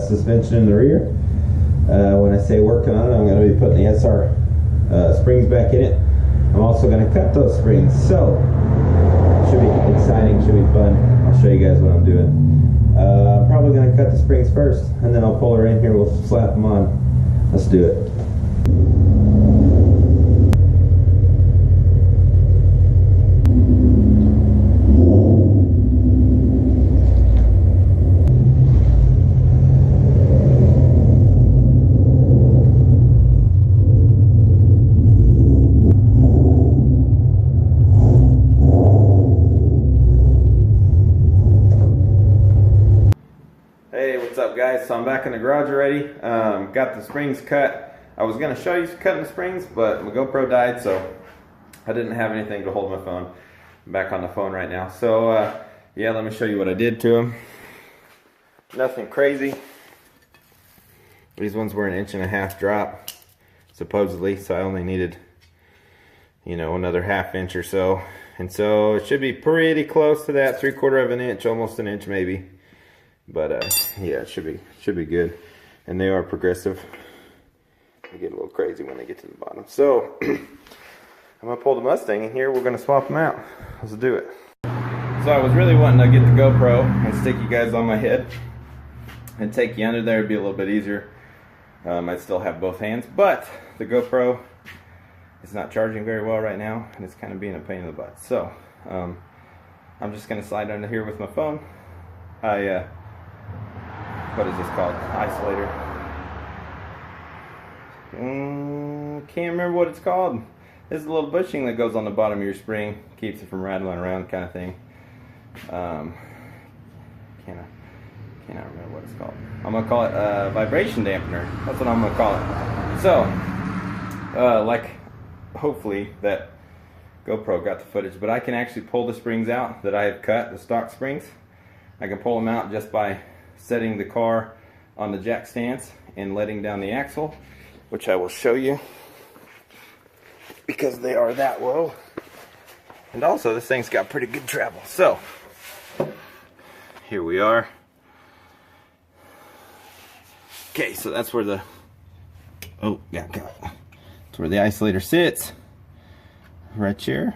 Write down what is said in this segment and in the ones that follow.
suspension in the rear. When I say working on it, I'm going to be putting the SR springs back in it. I'm also going to cut those springs, so should be exciting, should be fun. I'll show you guys what I'm doing. I'm probably going to cut the springs first, and then I'll pull her in here, we'll slap them on. Let's do it. What's up, guys? So I'm back in the garage already. Got the springs cut. I was going to show you cutting the springs, but my GoPro died, so I didn't have anything to hold my phone. I'm back on the phone right now. So yeah, let me show you what I did to them. Nothing crazy. These ones were 1.5 inch drop, supposedly, so I only needed, you know, another 1/2 inch or so. And so it should be pretty close to that, 3/4 inch, almost 1 inch maybe. But yeah, it should be good, and they are progressive. They get a little crazy when they get to the bottom. So I'm gonna pull the Mustang in here. We're gonna swap them out. Let's do it. So I was really wanting to get the GoPro and stick you guys on my head and take you under there. It'd be a little bit easier. I'd still have both hands, but the GoPro is not charging very well right now, and it's kind of being a pain in the butt. So I'm just gonna slide under here with my phone. What is this called? Isolator. Can't remember what it's called. This is a little bushing that goes on the bottom of your spring. Keeps it from rattling around, kind of thing. Cannot remember what it's called. I'm going to call it a vibration dampener. That's what I'm going to call it. So, like, hopefully that GoPro got the footage, but I can actually pull the springs out that I have cut, the stock springs. I can pull them out just by setting the car on the jack stance and letting down the axle, which I will show you because they are that low. And also this thing's got pretty good travel. So here we are. Okay, so that's where the that's where the isolator sits, right here.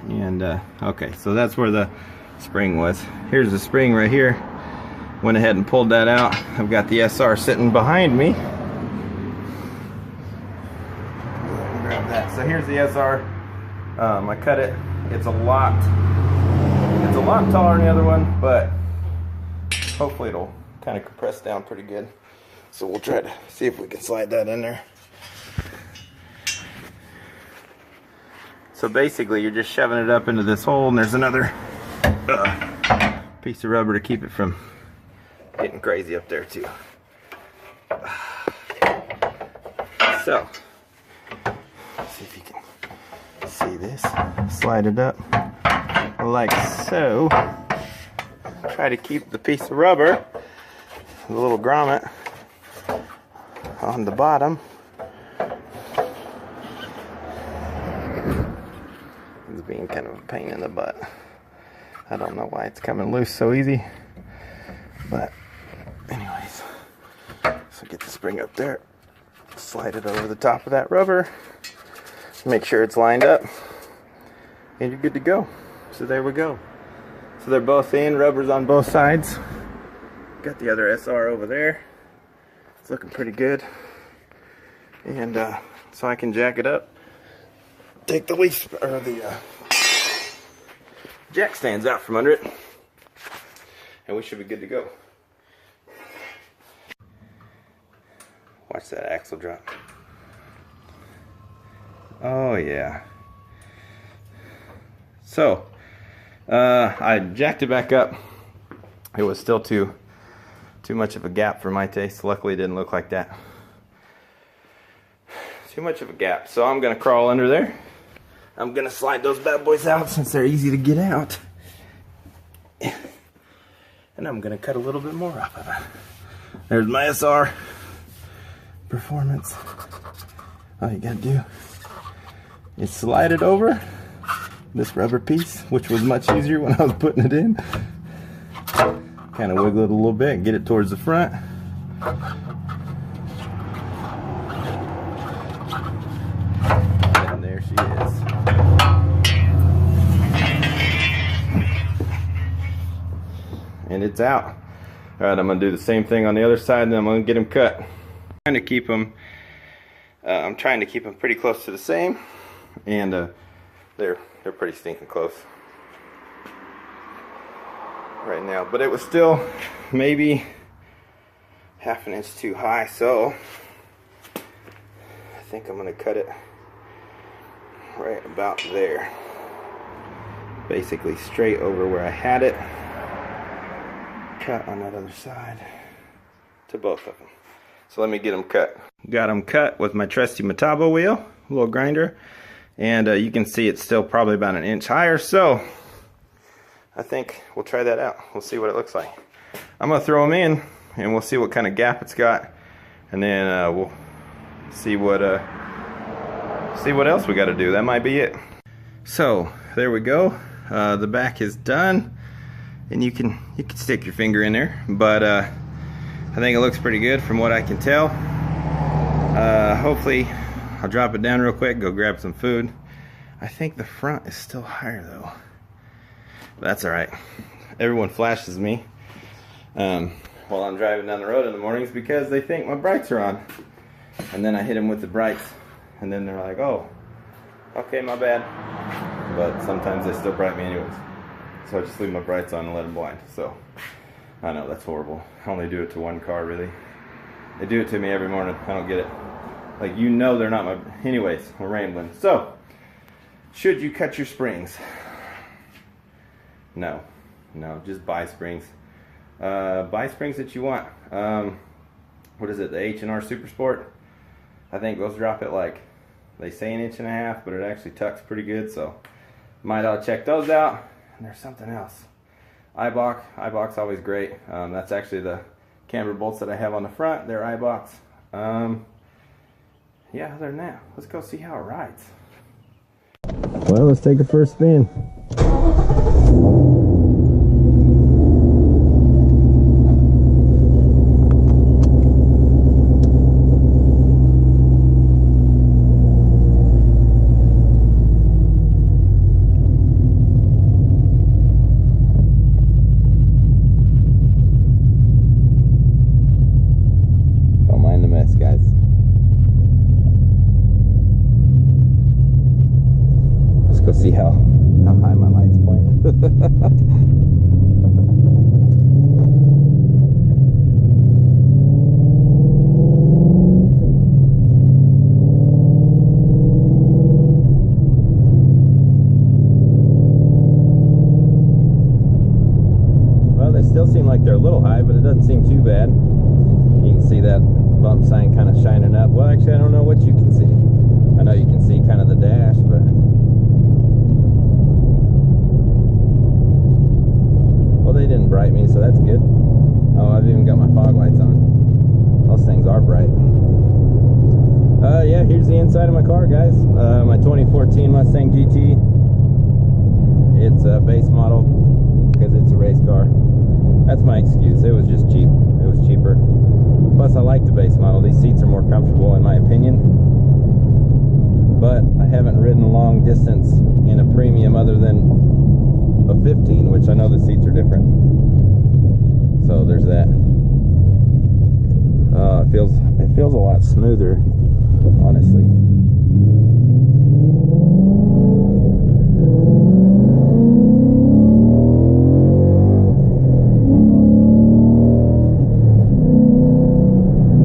And okay, so that's where the spring was. Here's the spring right here. Went ahead and pulled that out. I've got the SR sitting behind me. Grab that. So here's the SR. I cut it. It's a lot taller than the other one, but hopefully it'll kind of compress down pretty good. So we'll try to see if we can slide that in there. So basically you're just shoving it up into this hole, and there's another piece of rubber to keep it from getting crazy up there too. So, let's see if you can see this. Slide it up like so. Try to keep the piece of rubber, the little grommet, on the bottom. It's being kind of a pain in the butt. I don't know why it's coming loose so easy, but anyways, so get the spring up there, slide it over the top of that rubber, make sure it's lined up, and you're good to go. So there we go. So they're both in, rubber's on both sides. Got the other SR over there. It's looking pretty good. And so I can jack it up, take the leaf or the jack stands out from under it, and we should be good to go. Watch that axle drop. Oh yeah. So I jacked it back up. It was still too much of a gap for my taste. Luckily it didn't look like that. Too much of a gap. So I'm gonna crawl under there. I'm gonna slide those bad boys out since they're easy to get out. And I'm gonna cut a little bit more off of it. There's my SR performance. All you gotta do is slide it over this rubber piece, which was much easier when I was putting it in. Kind of wiggle it a little bit and get it towards the front. And there she is. And it's out. All right, I'm gonna do the same thing on the other side, and then I'm gonna get them cut. I'm trying to keep them pretty close to the same, and they're pretty stinking close right now. But it was still maybe half an inch too high, so I think I'm gonna cut it right about there, basically straight over where I had it. Cut on that other side to both of them. So let me get them cut. Got them cut with my trusty Metabo wheel, a little grinder, and you can see it's still probably about an inch higher, so I think we'll try that out. We'll see what it looks like. I'm gonna throw them in and we'll see what kind of gap it's got, and then we'll see what else we got to do. That might be it. So there we go. The back is done, and you can stick your finger in there, but I think it looks pretty good from what I can tell. Hopefully I'll drop it down real quick, go grab some food. I think the front is still higher though. But that's alright. Everyone flashes me while I'm driving down the road in the mornings because they think my brights are on. And then I hit them with the brights, and then they're like, oh, okay, my bad. But sometimes they still bright me anyways. So I just leave my brights on and let them blind. So I know that's horrible. I only do it to one car, really. They do it to me every morning. I don't get it. Like, you know they're not my... Anyways, we're rambling. So, should you cut your springs? No. No, just buy springs. Buy springs that you want. What is it? The H&R Super Sport? I think those drop it like, they say 1.5 inches, but it actually tucks pretty good. So, might ought to check those out. And there's something else. Ibach always great. That's actually the camber bolts that I have on the front. They're Ibach. Yeah, other than that, let's go see how it rides. Well, let's take a first spin. See how high my light's pointing. Well, they still seem like they're a little high, but it doesn't seem too bad. You can see that bump sign kind of shining up. Well, actually, I don't know what you can see. I know you can see kind of the dash, but they didn't bright me, so that's good. Oh, I've even got my fog lights on. Those things are bright. Yeah, here's the inside of my car, guys. My 2014 Mustang GT. It's a base model because it's a race car. That's my excuse. It was just cheap. It was cheaper. Plus, I like the base model. These seats are more comfortable, in my opinion. But I haven't ridden long distance in a premium other than a 15, which I know the seats are different. So there's that. It feels a lot smoother, honestly.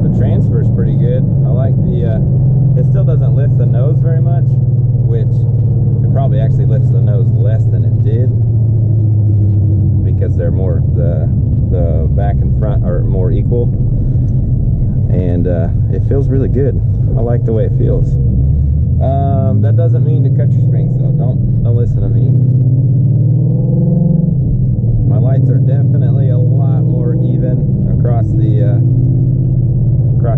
The transfer's pretty good. I like the. It still doesn't lift the nose very much, which it probably actually lifts the nose less than it did, because they're more, the back and front are more equal, and it feels really good. I like the way it feels. That doesn't mean to cut your springs though. Don't listen to me. My lights are definitely a lot more even across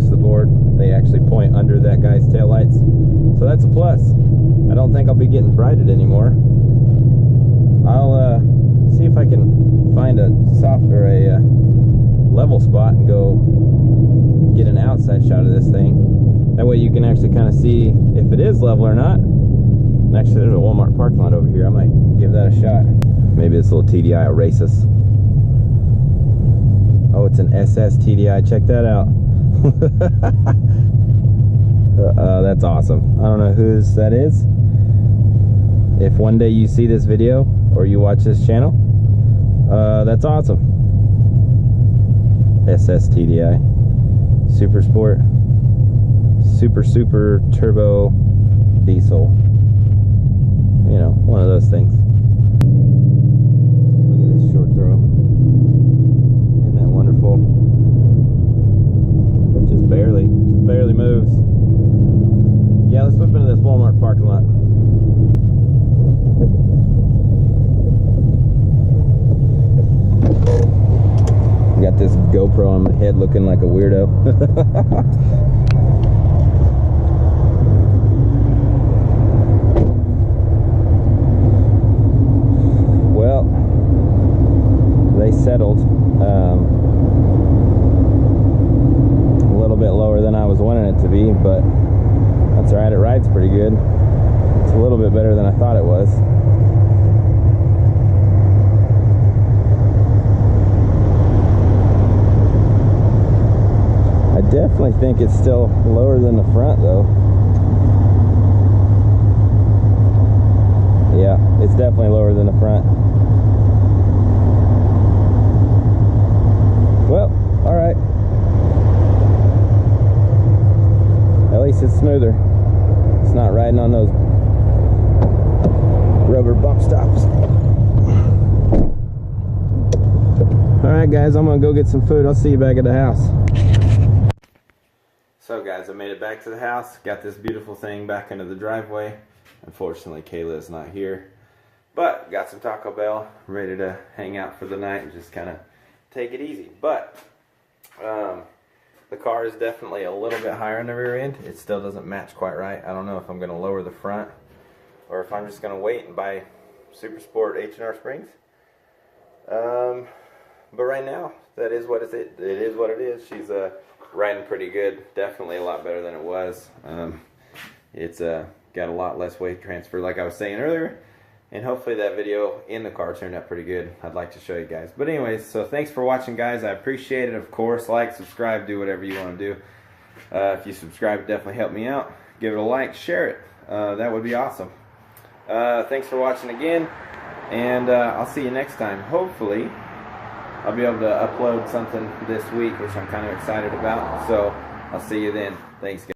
the board. They actually point under that guy's taillights, so that's a plus. I don't think think I'll be getting brighted anymore. I'll see if I can find a soft or a level spot and go get an outside shot of this thing. That way you can actually kind of see if it is level or not. And actually, there's a Walmart parking lot over here. I might give that a shot. Maybe this little TDI will race us. Oh, it's an SS TDI. Check that out. That's awesome. I don't know whose that is. If one day you see this video or you watch this channel, that's awesome. SS TDI. Super Sport. Super Turbo Diesel. You know, one of those things. Look at this short throw. Isn't that wonderful? Just barely moves. Yeah, let's whip into this Walmart parking lot. Got this GoPro on my head looking like a weirdo. Well, they settled a little bit lower than I was wanting it to be, but that's alright. It rides pretty good. It's a little bit better than I thought it was. I definitely think it's still lower than the front though. Yeah, it's definitely lower than the front. Well, alright. At least it's smoother. It's not riding on those rubber bump stops. Alright guys, I'm gonna go get some food. I'll see you back at the house. So guys, I made it back to the house. Got this beautiful thing back into the driveway. Unfortunately, Kayla is not here. But got some Taco Bell, ready to hang out for the night and just kind of take it easy. But the car is definitely a little bit higher on the rear end. It still doesn't match quite right. I don't know if I'm going to lower the front or if I'm just going to wait and buy Super Sport H&R Springs. But right now, that is what it is what it is. She's riding pretty good. Definitely a lot better than it was. It's got a lot less weight transfer, like I was saying earlier. And hopefully that video in the car turned out pretty good. I'd like to show you guys. But anyways, so thanks for watching, guys. I appreciate it, of course. Like, subscribe, do whatever you want to do. If you subscribe, definitely help me out. Give it a like, share it. That would be awesome. Thanks for watching again. And I'll see you next time. Hopefully, I'll be able to upload something this week, which I'm kind of excited about. So I'll see you then. Thanks, guys.